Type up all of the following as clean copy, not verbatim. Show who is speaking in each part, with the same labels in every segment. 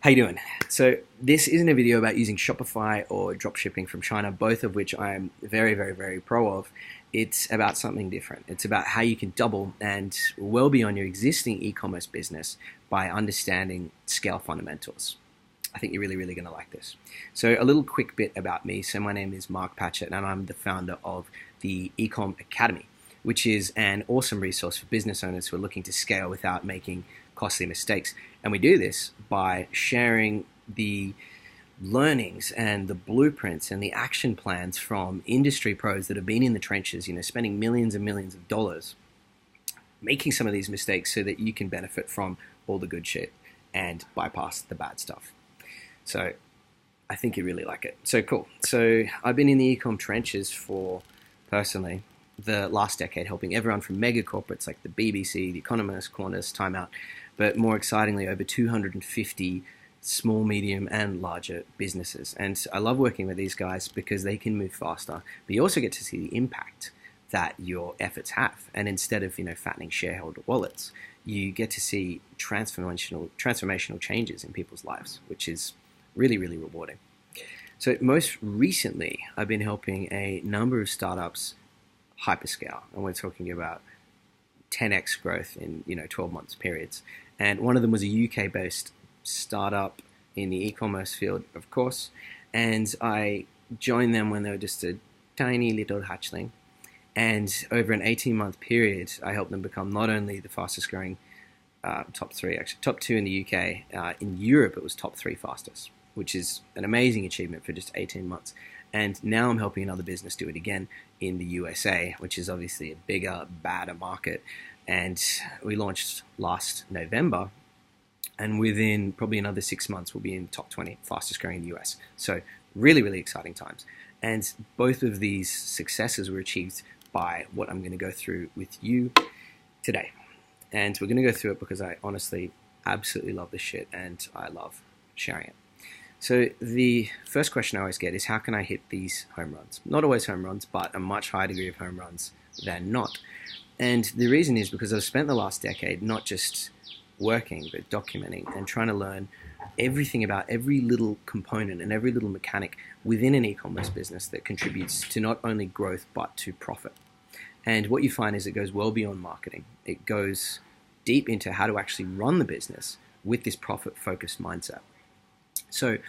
Speaker 1: How you doing? So this isn't a video about using Shopify or dropshipping from China, both of which I'm very pro of. It's about something different. It's about how you can double and well beyond your existing e-commerce business by understanding scale fundamentals. I think you're really going to like this. So a little quick bit about me. So my name is Mark Patchett and I'm the founder of the Ecom Academy, which is an awesome resource for business owners who are looking to scale without making costly mistakes. And we do this by sharing the learnings and the blueprints and the action plans from industry pros that have been in the trenches, spending millions and millions of dollars making some of these mistakes so that you can benefit from all the good shit and bypass the bad stuff. So I think you really like it. So cool. So I've been in the ecom trenches for, personally, the last decade, helping everyone from mega corporates like the BBC, The Economist, Qantas, Time Out, but more excitingly, over 250 small, medium, and larger businesses. And I love working with these guys because they can move faster, but you also get to see the impact that your efforts have. And instead of fattening shareholder wallets, you get to see transformational changes in people's lives, which is really rewarding. So most recently, I've been helping a number of startups hyperscale, and we're talking about 10x growth in 12 months periods. And one of them was a UK-based startup in the e-commerce field, of course. And I joined them when they were just a tiny little hatchling. And over an 18-month period, I helped them become not only the fastest growing top two in the UK. In Europe, it was top three fastest, which is an amazing achievement for just 18 months. And now I'm helping another business do it again in the USA, which is obviously a bigger, badder market. And we launched last November, and within probably another 6 months, we'll be in top 20 fastest growing in the US. So really exciting times. And both of these successes were achieved by what I'm going to go through with you today. And we're going to go through it because I honestly absolutely love this shit and I love sharing it. So the first question I always get is, how can I hit these home runs? Not always home runs, but a much higher degree of home runs than not. And the reason is because I've spent the last decade not just working, but documenting and trying to learn everything about every little component and every little mechanic within an e-commerce business that contributes to not only growth, but to profit. And what you find is it goes well beyond marketing. It goes deep into how to actually run the business with this profit-focused mindset. So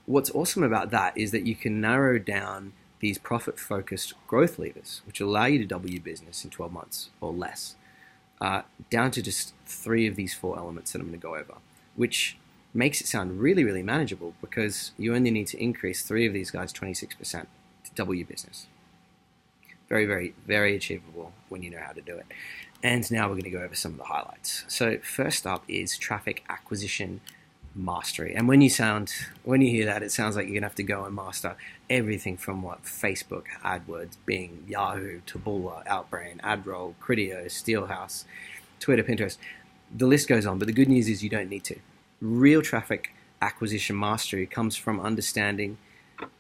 Speaker 1: what's awesome about that is that you can narrow down these profit-focused growth levers, which allow you to double your business in 12 months or less, down to just 3 of these 4 elements that I'm going to go over, which makes it sound really manageable because you only need to increase 3 of these guys 26% to double your business. Very achievable when you know how to do it. And now we're going to go over some of the highlights. So first up is traffic acquisition mastery. And when you hear that, it sounds like you're gonna have to go and master everything from Facebook, AdWords, Bing, Yahoo, Taboola, Outbrain, AdRoll, Criteo, Steelhouse, Twitter, Pinterest. The list goes on, but the good news is you don't need to. Real traffic acquisition mastery comes from understanding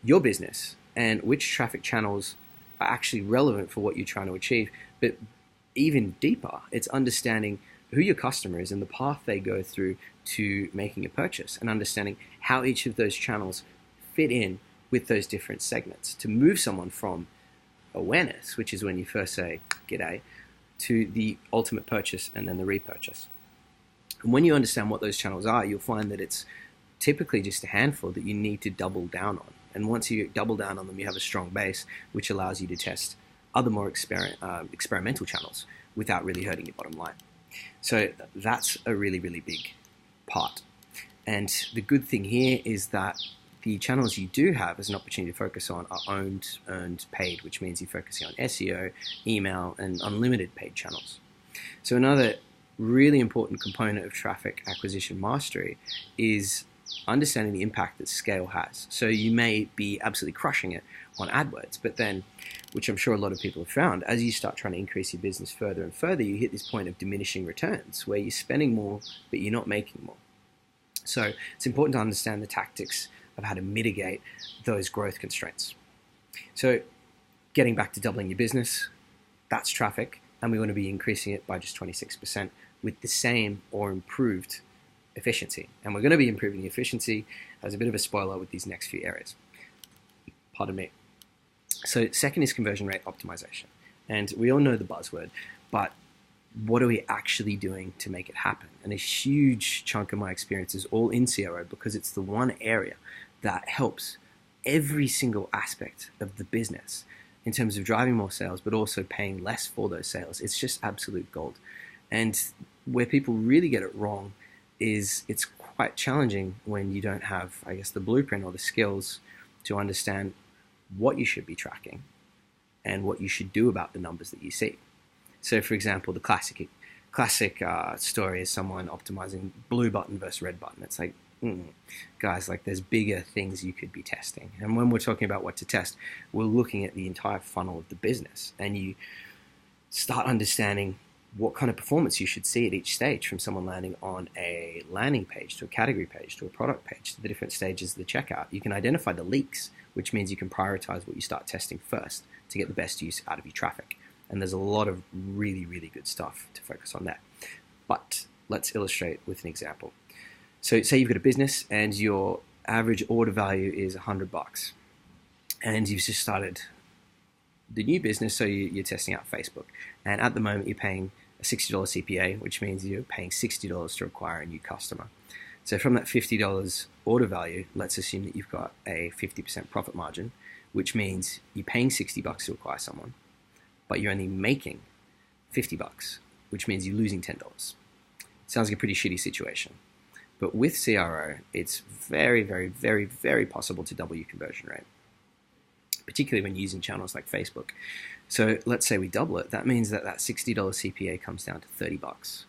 Speaker 1: your business and which traffic channels are actually relevant for what you're trying to achieve. But even deeper, it's understanding who your customer is and the path they go through to making a purchase, and understanding how each of those channels fit in with those different segments to move someone from awareness, which is when you first say g'day, to the ultimate purchase and then the repurchase. And when you understand what those channels are, you'll find that it's typically just a handful that you need to double down on. And once you double down on them, you have a strong base, which allows you to test other more experimental channels without really hurting your bottom line. So that's a really big part. And the good thing here is that the channels you do have as an opportunity to focus on are owned, earned, paid, which means you're focusing on SEO, email, and unlimited paid channels. So another really important component of traffic acquisition mastery is understanding the impact that scale has. So you may be absolutely crushing it on AdWords, but then, which I'm sure a lot of people have found, as you start trying to increase your business further and further, you hit this point of diminishing returns where you're spending more, but you're not making more. So it's important to understand the tactics of how to mitigate those growth constraints. So getting back to doubling your business, that's traffic, and we want to be increasing it by just 26% with the same or improved efficiency. And we're going to be improving the efficiency as a bit of a spoiler with these next few areas. Pardon me. So second is conversion rate optimization. And we all know the buzzword, but what are we actually doing to make it happen? And a huge chunk of my experience is all in CRO because it's the one area that helps every single aspect of the business in terms of driving more sales, but also paying less for those sales. It's just absolute gold. And where people really get it wrong is it's quite challenging when you don't have, I guess, the blueprint or the skills to understand what you should be tracking and what you should do about the numbers that you see. So, for example, the classic story is someone optimizing blue button versus red button. It's like, guys, like there's bigger things you could be testing. And when we're talking about what to test, we're looking at the entire funnel of the business, and you start understanding what kind of performance you should see at each stage, from someone landing on a landing page to a category page to a product page to the different stages of the checkout. You can identify the leaks, which means you can prioritize what you start testing first to get the best use out of your traffic. And there's a lot of really, really good stuff to focus on there. But let's illustrate with an example. So say you've got a business and your average order value is $100, and you've just started the new business, so you're testing out Facebook. And at the moment, you're paying a $60 CPA, which means you're paying $60 to acquire a new customer. So from that $50 order value, let's assume that you've got a 50% profit margin, which means you're paying $60 to acquire someone, but you're only making $50, which means you're losing $10. Sounds like a pretty shitty situation. But with CRO, it's very, very, very, very possible to double your conversion rate, particularly when using channels like Facebook. So let's say we double it. That means that $60 CPA comes down to $30,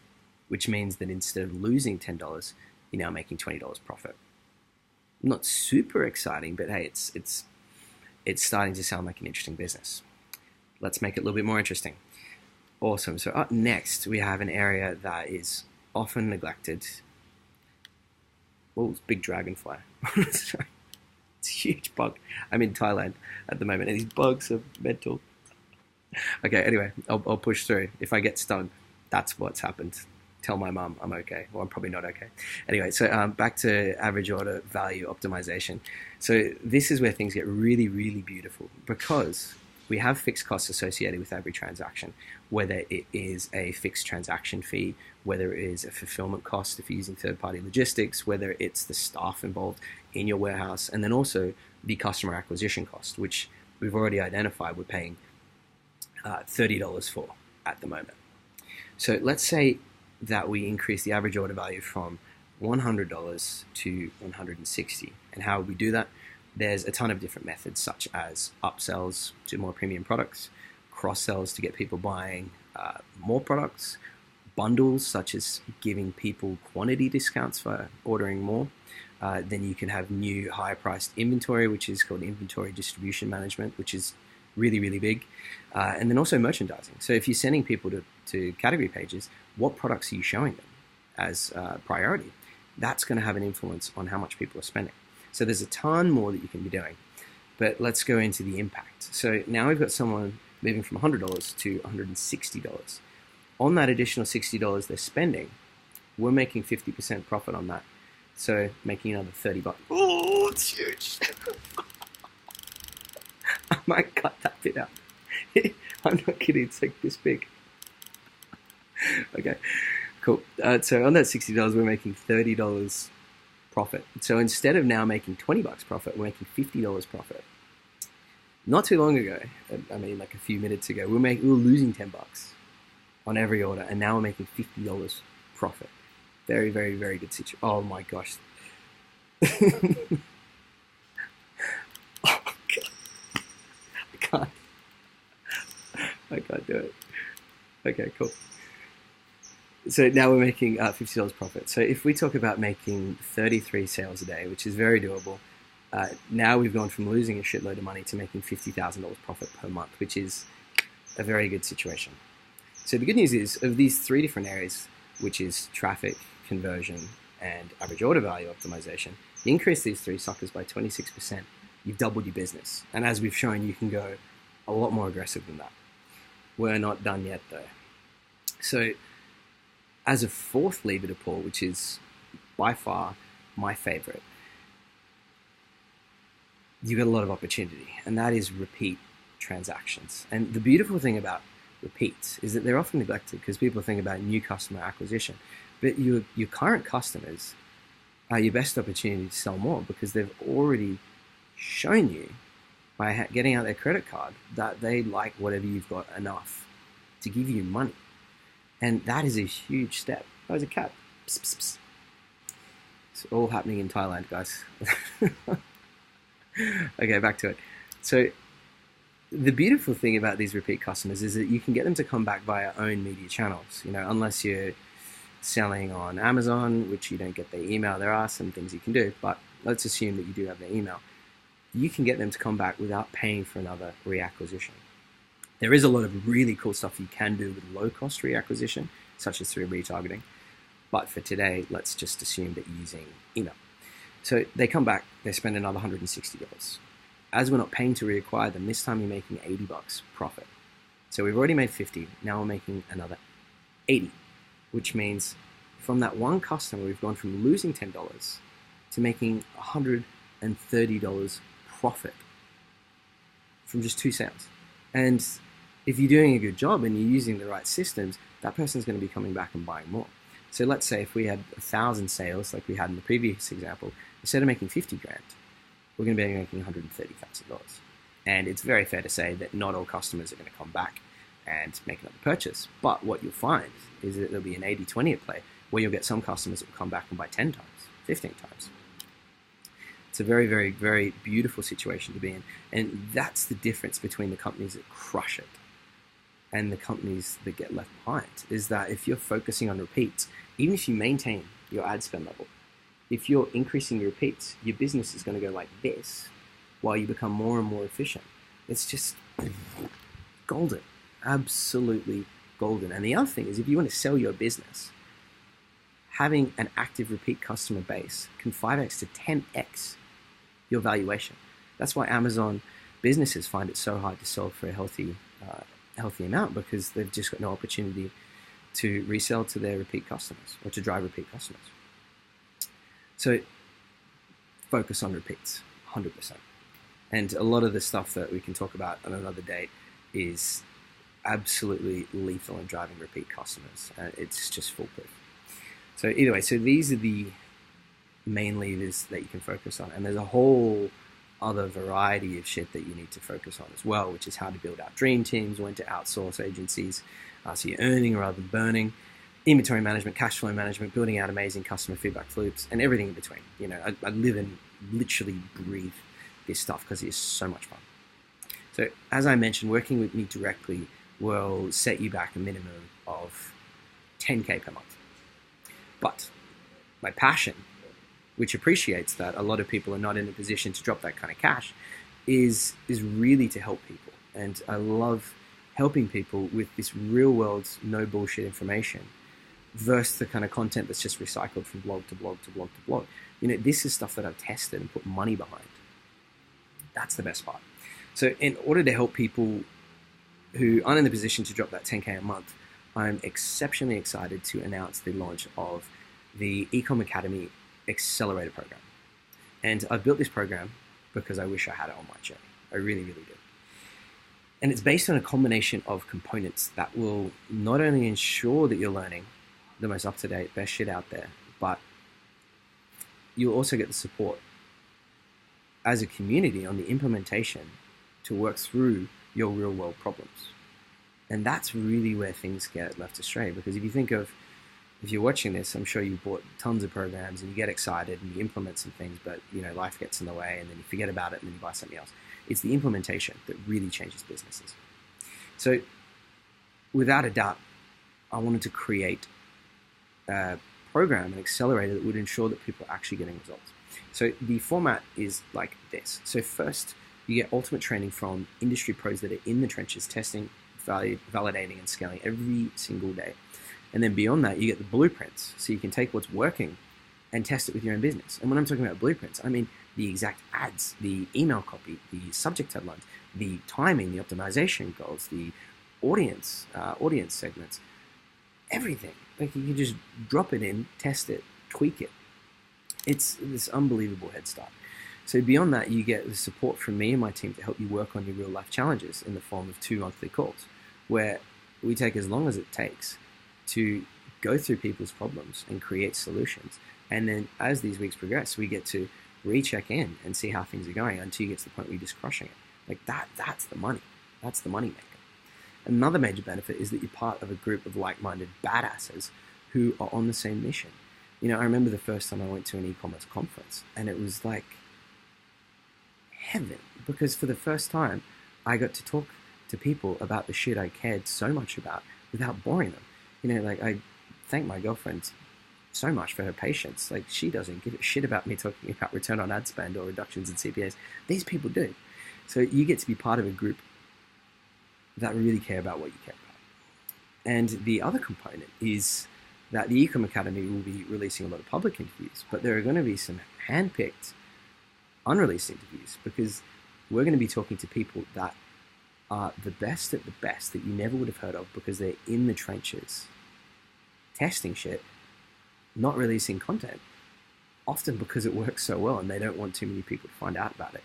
Speaker 1: which means that instead of losing $10, you're now making $20 profit. Not super exciting, but hey, it's starting to sound like an interesting business. Let's make it a little bit more interesting. Awesome. So up next, we have an area that is often neglected. Oh, it's big dragonfly. It's a huge bug. I'm in Thailand at the moment, and these bugs are mental. Okay, anyway, I'll push through. If I get stung, that's what's happened. Tell my mum I'm okay. Well, I'm probably not okay. Anyway, so back to average order value optimization. So this is where things get really, really beautiful, because we have fixed costs associated with every transaction, whether it is a fixed transaction fee, whether it is a fulfillment cost if you're using third-party logistics, whether it's the staff involved in your warehouse, and then also the customer acquisition cost, which we've already identified we're paying $30 for at the moment. So let's say that we increase the average order value from $100 to $160. And how we do that? There's a ton of different methods, such as upsells to more premium products, cross-sells to get people buying more products, bundles such as giving people quantity discounts for ordering more. Then you can have new higher-priced inventory, which is called inventory distribution management, which is really, really big. And then also merchandising. So if you're sending people to category pages, what products are you showing them as priority? That's going to have an influence on how much people are spending. So there's a ton more that you can be doing. But let's go into the impact. So now we've got someone moving from $100 to $160. On that additional $60 they're spending, we're making 50% profit on that. So making another $30. Oh, it's huge. I might cut that bit out. I'm not kidding, it's like this big. Okay, cool. So on that $60, we're making $30 profit. So instead of now making $20 profit, we're making $50 profit. Not too long ago, I mean like a few minutes ago, we were losing $10 on every order, and now we're making $50 profit. Very, very, very good situation. Oh my gosh. Oh God. I can't do it. Okay, cool. So now we're making $50 profit. So if we talk about making 33 sales a day, which is very doable, now we've gone from losing a shitload of money to making $50,000 profit per month, which is a very good situation. So the good news is, of these three different areas, which is traffic, conversion, and average order value optimization, you increase these three suckers by 26%, you've doubled your business. And as we've shown, you can go a lot more aggressive than that. We're not done yet though. So as a fourth lever to pull, which is by far my favorite, you get a lot of opportunity, and that is repeat transactions. And the beautiful thing about repeats is that they're often neglected because people think about new customer acquisition, but your current customers are your best opportunity to sell more because they've already shown you by getting out their credit card that they like whatever you've got enough to give you money. And that is a huge step. That was a cat. Psst, psst, psst. It's all happening in Thailand, guys. Okay, back to it. So the beautiful thing about these repeat customers is that you can get them to come back via own media channels. Unless you're selling on Amazon, which you don't get their email. There are some things you can do, but let's assume that you do have their email. You can get them to come back without paying for another reacquisition. There is a lot of really cool stuff you can do with low-cost reacquisition, such as through retargeting. But for today, let's just assume that you're using email. So they come back, they spend another $160. As we're not paying to reacquire them, this time you're making $80 profit. So we've already made 50, now we're making another 80, which means from that one customer, we've gone from losing $10 to making $130 profit from just 2 sales. And if you're doing a good job and you're using the right systems, that person's going to be coming back and buying more. So let's say if we had 1,000 sales, like we had in the previous example, instead of making 50 grand, we're going to be making $130,000. And it's very fair to say that not all customers are going to come back and make another purchase. But what you'll find is that there'll be an 80-20 at play, where you'll get some customers that will come back and buy 10 times, 15 times. It's a very, very, very beautiful situation to be in. And that's the difference between the companies that crush it and the companies that get left behind, is that if you're focusing on repeats, even if you maintain your ad spend level, if you're increasing your repeats, your business is going to go like this while you become more and more efficient. It's just golden, absolutely golden. And the other thing is, if you want to sell your business, having an active repeat customer base can 5x to 10x your valuation. That's why Amazon businesses find it so hard to sell for a healthy amount, because they've just got no opportunity to resell to their repeat customers or to drive repeat customers. So focus on repeats, 100%. And a lot of the stuff that we can talk about on another date is absolutely lethal in driving repeat customers. It's just foolproof. So either way, so these are the main levers that you can focus on. And there's a whole other variety of shit that you need to focus on as well, which is how to build out dream teams, when to outsource agencies, so you're earning rather than burning, inventory management, cash flow management, building out amazing customer feedback loops, and everything in between. I live and literally breathe this stuff because it's so much fun. So as I mentioned, working with me directly will set you back a minimum of 10K per month. But my passion, which appreciates that a lot of people are not in a position to drop that kind of cash, is really to help people. And I love helping people with this real world, no bullshit information versus the kind of content that's just recycled from blog to blog to blog to blog. This is stuff that I've tested and put money behind. That's the best part. So in order to help people who aren't in the position to drop that 10K a month, I'm exceptionally excited to announce the launch of the Ecom Academy Accelerator program. And I've built this program because I wish I had it on my journey. I really, really do. And it's based on a combination of components that will not only ensure that you're learning the most up-to-date, best shit out there, but you'll also get the support as a community on the implementation to work through your real-world problems. And that's really where things get left astray, because if you're watching this, I'm sure you bought tons of programs and you get excited and you implement some things, but life gets in the way and then you forget about it and then you buy something else. It's the implementation that really changes businesses. So without a doubt, I wanted to create a program, an accelerator that would ensure that people are actually getting results. So the format is like this. So first, you get ultimate training from industry pros that are in the trenches, testing, validating, and scaling every single day. And then beyond that, you get the blueprints. So you can take what's working and test it with your own business. And when I'm talking about blueprints, I mean the exact ads, the email copy, the subject headlines, the timing, the optimization goals, the audience segments, everything. Like you can just drop it in, test it, tweak it, It's this unbelievable head start. So beyond that, you get the support from me and my team to help you work on your real life challenges in the form of 2 monthly calls, where we take as long as it takes to go through people's problems and create solutions. And then as these weeks progress, we get to recheck in and see how things are going until you get to the point where you're just crushing it. Like that's the money. That's the money maker. Another major benefit is that you're part of a group of like-minded badasses who are on the same mission. I remember the first time I went to an e-commerce conference, and it was like heaven, because for the first time I got to talk to people about the shit I cared so much about without boring them. I thank my girlfriend so much for her patience. Like, she doesn't give a shit about me talking about return on ad spend or reductions in CPAs. These people do. So you get to be part of a group that really care about what you care about. And the other component is that the Ecom Academy will be releasing a lot of public interviews, but there are going to be some hand-picked, unreleased interviews, because we're going to be talking to people that are the best at the best that you never would have heard of, because they're in the trenches, testing shit, not releasing content, often because it works so well and they don't want too many people to find out about it.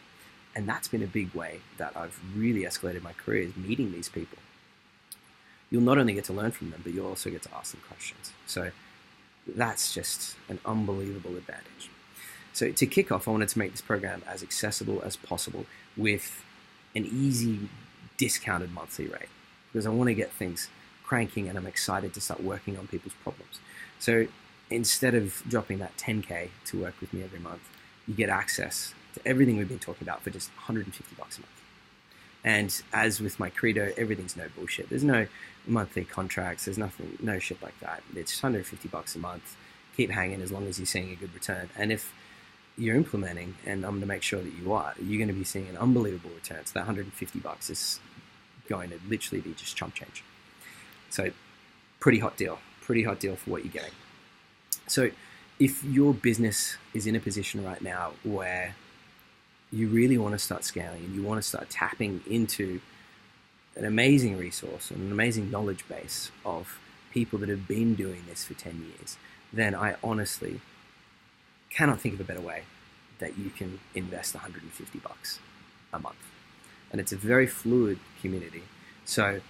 Speaker 1: And that's been a big way that I've really escalated my career, is meeting these people. You'll not only get to learn from them, but you'll also get to ask them questions. So that's just an unbelievable advantage. So to kick off, I wanted to make this program as accessible as possible with an easy discounted monthly rate, because I want to get things cranking and I'm excited to start working on people's problems. So instead of dropping that 10K to work with me every month, you get access to everything we've been talking about for just $150 a month. And as with my credo, everything's no bullshit. There's no monthly contracts. There's nothing, no shit like that. It's $150 a month. Keep hanging as long as you're seeing a good return. And if you're implementing, and I'm going to make sure that you are, you're going to be seeing an unbelievable return. So that $150 is going to literally be just chump change. So pretty hot deal for what you're getting. So if your business is in a position right now where you really want to start scaling and you want to start tapping into an amazing resource and an amazing knowledge base of people that have been doing this for 10 years, then I honestly cannot think of a better way that you can invest $150 a month. And it's a very fluid community. So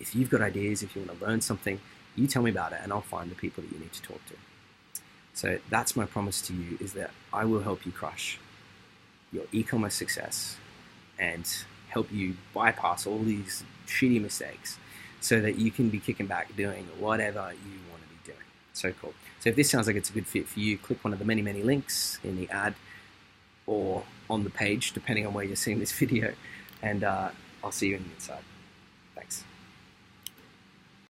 Speaker 1: if you've got ideas, if you want to learn something, you tell me about it and I'll find the people that you need to talk to. So that's my promise to you, is that I will help you crush your e-commerce success and help you bypass all these shitty mistakes so that you can be kicking back doing whatever you want to be doing. So cool. So if this sounds like it's a good fit for you, click one of the many, many links in the ad or on the page, depending on where you're seeing this video, and I'll see you in the inside. Thanks.